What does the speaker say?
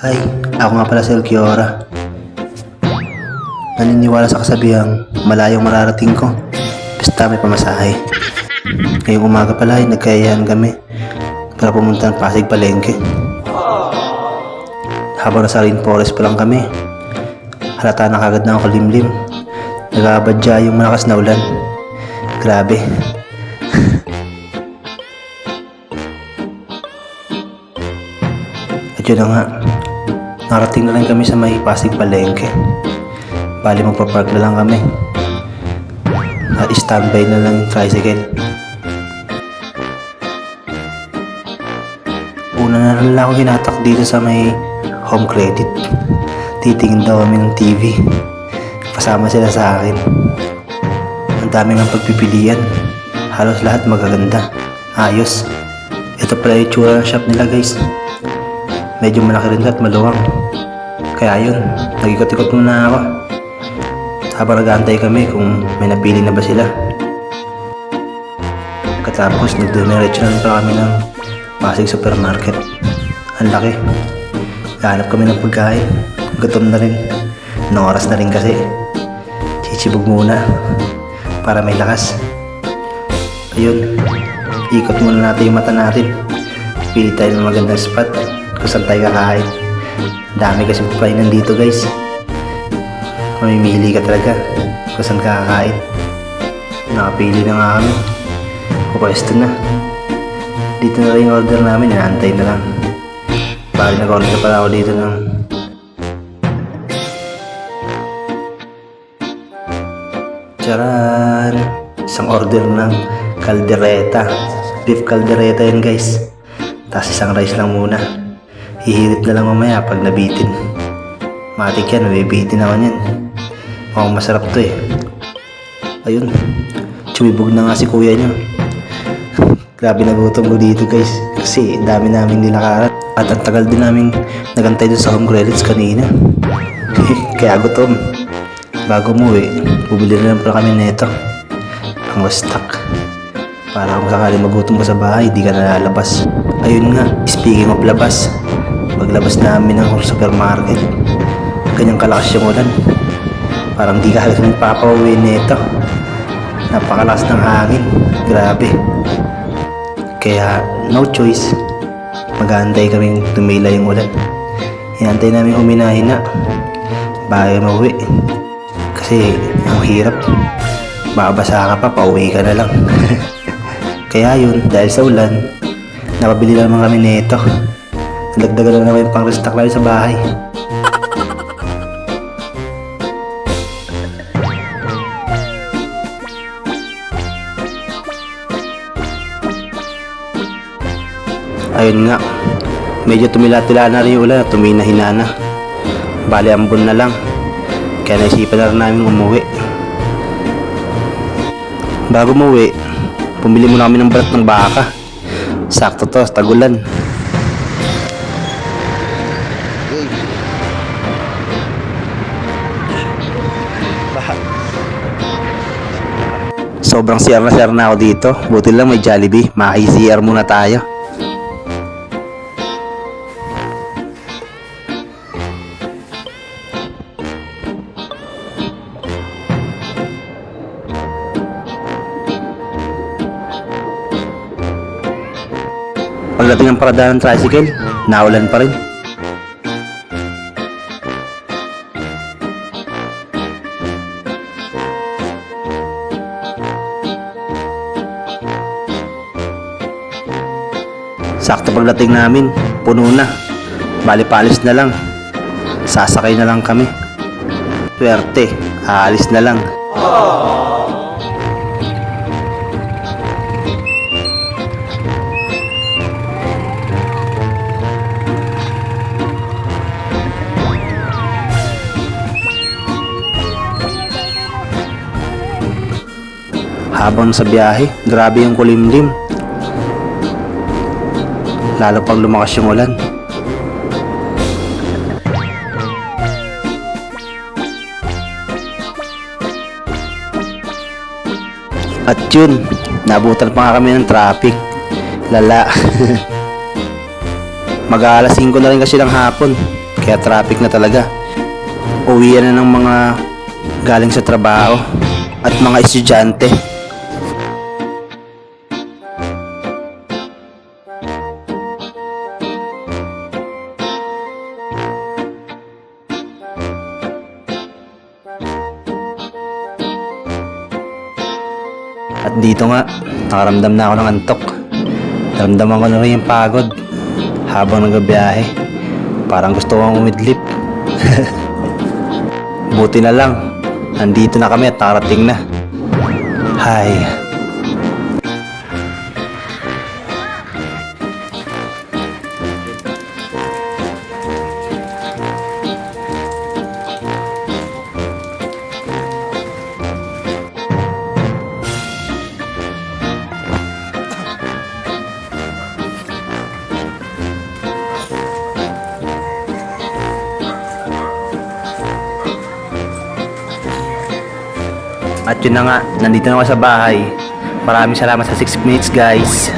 Hi, ako nga pala si Elkiora. Naniniwala sa kasabihang malayong mararating ko, basta may pamasahe. Ngayong umaga pala ay nagkayahan kami para pumunta ng Pasig Palengke. Habang nasa rainforest pa lang kami, halata na kagad na ako kalimlim. Nagabadya yung malakas na ulan. Grabe. At yun na nga, narating na lang kami sa may Pasig Palengke. Bali magpapark na lang kami. At standby na lang yung tricycle. Una na lang ako hinatak dito sa may home credit. Titingin daw kami ng TV. Kasama sila sa akin. Ang dami ng pagpipilian. Halos lahat magaganda. Ayos. Ito pala yung tsura ng shop nila, guys. Medyo malaki rin at maluwang. Kaya yun, nag-ikot-ikot muna ako. Habang nag-aantay kami kung may napili na ba sila. Katapos nagdumiretso na pa kami ng Pasig Supermarket. Ang laki. Hanap kami ng pagkain. Gutom na rin. Nung oras na rin kasi. Chichibog muna para may lakas. Ayun, ikot muna natin yung mata natin. Pili tayo ng magandang spot kung saan tayo kakain. Dami kasi pagkainan dito, guys. Mamimili ka talaga kung saan ka kakain. Nakapili na nga kami. Pupwesto na. Dito na rin yung order namin. Inaantay na lang. Bali nag-order pala ako dito ng charan! Isang order ng kaldereta. Beef kaldereta yan, guys. Tapos isang rice lang muna. Hihirit na lang mamaya pag nabitin. Matik yan, nabibitin ako yan. Mukhang masarap to eh. Ayun, tsumibog na nga si kuya niya. Grabe nagutom ko dito, guys. Kasi dami namin nilakaran. At ang tagal din namin nagantay doon sa home credits kanina. Kaya gutom. Bago umuwi, bubili na lang pala kami nito. Ang stock. Para kung sakali magutom ka sa bahay, di ka nalalabas. Ayun nga, speaking of labas. Paglabas namin ng supermarket, ganyang kalakas yung ulan. Parang di ka halos magpapauwi nito. Napakalakas ng hangin. Grabe. Kaya no choice. Mag-aantay kaming tumila yung ulan. Hinantay namin huminahina bago mauwi. Kasi ang hirap. Babasa ka pa, pauwi ka na lang. Kaya yun, dahil sa ulan, napabili lang naman kami nito. Nagdagdagan na naman yung pang-restock namin sa bahay. Ayun nga, medyo tumila-tila na rin yung ulan at tumina-hina na. Bali ambon na lang. Kaya naisipan na rin namin umuwi. Bago umuwi, pumili muna kami ng balat ng baka. Sakto to, tagulan. Sobrang CR na ako dito. Buti lang may Jollibee. Maki-CR muna tayo. Pagdating ng paradahan ng tricycle, naulan pa rin. Sakto pagdating namin, puno na. Bali paalis na lang. Sasakay na lang kami. Swerte, aalis na lang. Habang sa biyahe, grabe yung kulimlim. Lalo pag lumakas yung ulan. At yun, nabutan pa nga kami ng traffic. Lala. Mag-aalas 5 na rin kasi ng hapon. Kaya traffic na talaga. Uwian na ng mga galing sa trabaho at mga estudyante. At dito nga, nakaramdam na ako ng antok. Naramdaman ko na rin yung pagod habang nagbiyahe. Parang gusto kong umidlip. Buti na lang, nandito na kami at nakarating na. Hi. At yun na nga, nandito na ako sa bahay. Maraming salamat sa 6 minutes guys.